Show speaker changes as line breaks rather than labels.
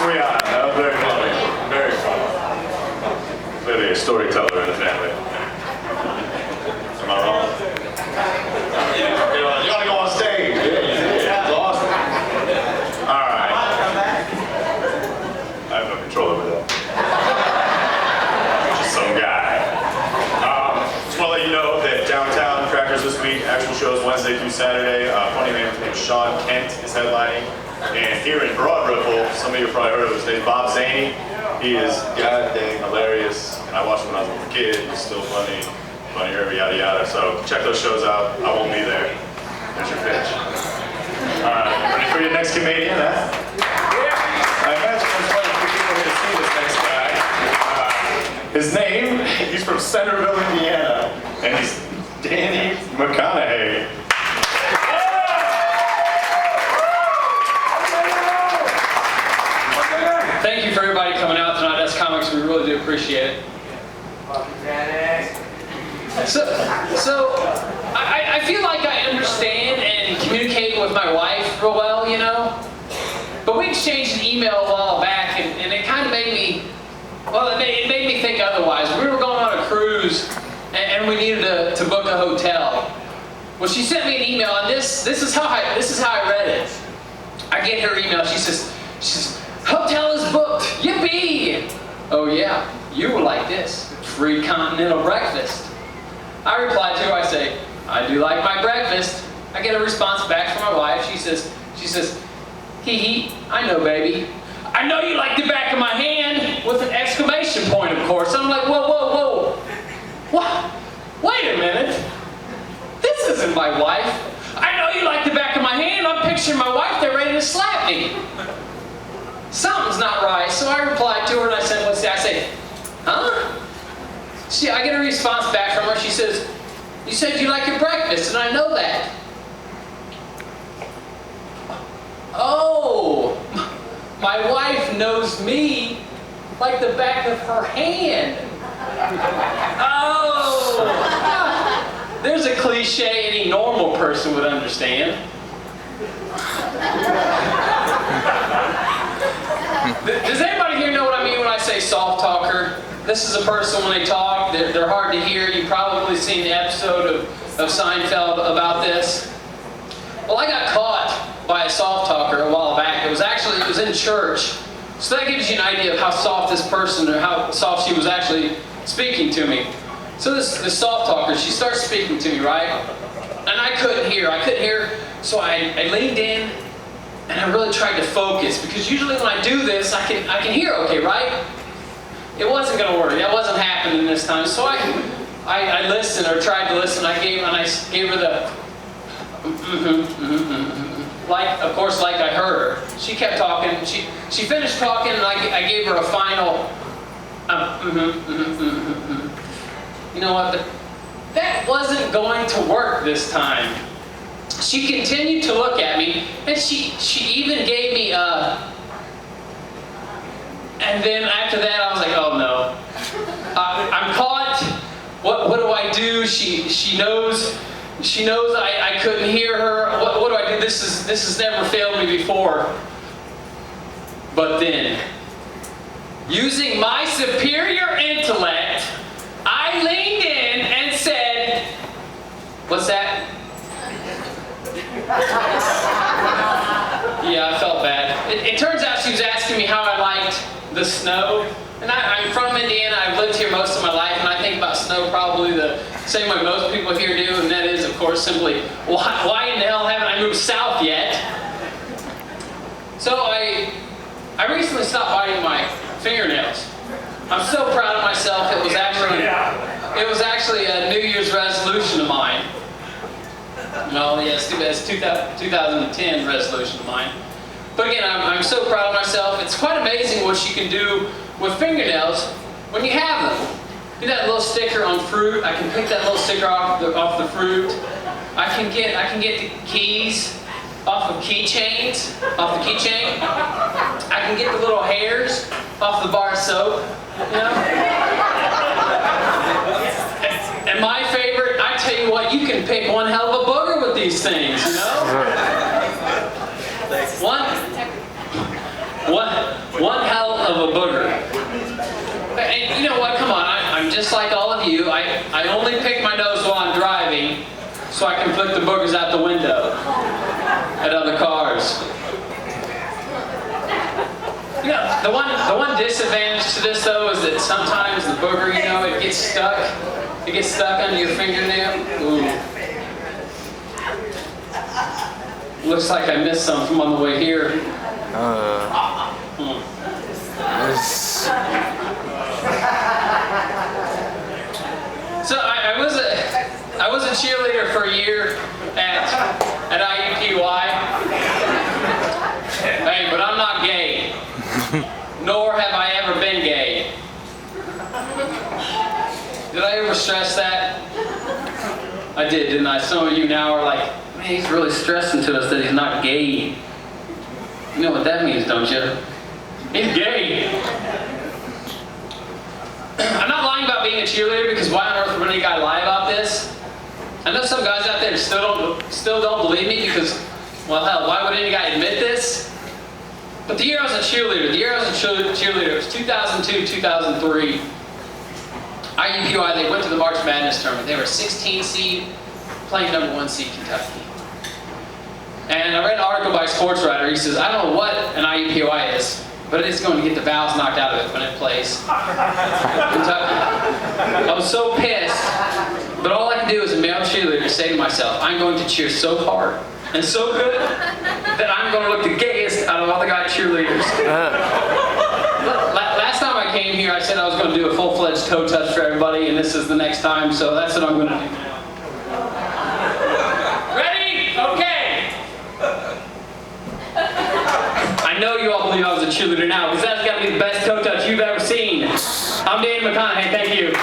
Sweet. That was very funny. Very funny. Clearly a storyteller in the family. Am I wrong? You want to go on stage? Yeah. It's awesome. All right. I have no control over that. Just some guy. Just want to let you know that Downtown Crackers this week, actual shows Wednesday through Saturday. Funny man named Sean Kent is headlining. And here in Broad Ripple, some of you probably heard of his name, Bob Zaney. He is goddamn hilarious. And I watched him when I was a little kid. He's still funny, funnier, yada yada. So check those shows out. I won't be there. There's your pitch. All right, ready for your next comedian, huh? I imagine there's quite a few people here to see this next guy. His name, he's from Centerville, Indiana, and he's Danny McConaughey.
Thank you for everybody coming out tonight. That's Comics. We really do appreciate it. So I feel like I understand and communicate with my wife real well, you know? But we exchanged an email a while back, and it kind of made me, well, it made me think otherwise. We were going on a cruise, and we needed to book a hotel. Well, she sent me an email, and this is how I read it. I get her email. She says, "Hotel is booked. Yippee!" Oh yeah, you will like this. Free continental breakfast. I reply to her, I say, "I do like my breakfast." I get a response back from my wife. She says, "Hee hee, I know, baby. I know you like the back of my hand," with an exclamation point, of course. I'm like, whoa, whoa, whoa. What? Wait a minute. This isn't my wife. I know you like the back of my hand. I'm picturing my wife there ready to slap me. Something's not right. So I replied to her and I said, "What's that?" I say, "Huh?" I get a response back from her. She says, "You said you like your breakfast, and I know that." Oh, my wife knows me like the back of her hand. Oh, there's a cliche any normal person would understand. Does anybody here know what I mean when I say soft talker? This is a person when they talk, they're hard to hear. You've probably seen the episode of Seinfeld about this. Well, I got caught by a soft talker a while back. It was in church. So that gives you an idea of how soft this person, or how soft she was actually speaking to me. So this soft talker, she starts speaking to me, right? And I couldn't hear. So I leaned in and I really tried to focus, because usually when I do this, I can hear okay, right? It wasn't going to work. That wasn't happening this time. So I listened, or tried to listen. I gave her the like, of course, like I heard her. She kept talking. She finished talking, and I gave her a final You know what? That wasn't going to work this time. She continued to look at me, and she even gave me and then after that I was like, oh no. I'm caught. What do I do? She knows I couldn't hear her. What do I do? This has never failed me before. But then, using my superior intellect, I leaned in and said, "What's that?" Yeah, I felt bad. It turns out she was asking me how I liked the snow. And I'm from Indiana. I've lived here most of my life, and I think about snow probably the same way most people here do, and that is, of course, simply, why in the hell haven't I moved south yet? So I recently stopped biting my fingernails. I'm so proud of myself. It was actually a New Year's resolution of mine. No, yes, it's 2010 resolution of mine. But again, I'm so proud of myself. It's quite amazing what you can do with fingernails when you have them. Do that little sticker on fruit. I can pick that little sticker off the fruit. I can get the keys off of keychains, off the keychain. I can get the little hairs off the bar of soap. You know? And my favorite, I tell you what, you can pick one hell of a booger with these things, you know? One one hell of a booger. And you know what? Come on, I'm just like all of you. I only pick my nose while I'm driving, so I can flick the boogers out the window at other cars. You know, the one disadvantage to this though is that sometimes the booger, you know, it gets stuck. It gets stuck under your fingernail. Ooh. Looks like I missed some from on the way here. So I was a cheerleader for a year at IUPUI. Hey, but I'm not gay. Nor have I ever been gay. Did I ever stress that? I did, didn't I? Some of you now are like, man, he's really stressing to us that he's not gay. You know what that means, don't you? He's gay. I'm not lying about being a cheerleader because why on earth would any guy lie about this? I know some guys out there still don't believe me because, well, hell, why would any guy admit this? But the year I was a cheerleader, it was 2002, 2003. IUPUI, they went to the March Madness tournament. They were a 16 seed, playing number 1 seed Kentucky. And I read an article by a sports writer. He says, I don't know what an IUPUI is, but it's going to get the vowels knocked out of it when it plays Kentucky. I was so pissed, but all I could do as a male cheerleader say to myself, I'm going to cheer so hard and so good that I'm going to look the gayest out of all the guy cheerleaders. Last time I came here, I said I was going to do a full-fledged toe touch for everybody, and this is the next time, so that's what I'm going to do now. Ready? Okay. I know you all believe I was a cheerleader now, because that's got to be the best toe touch you've ever seen. I'm Danny McConaughey. Thank you.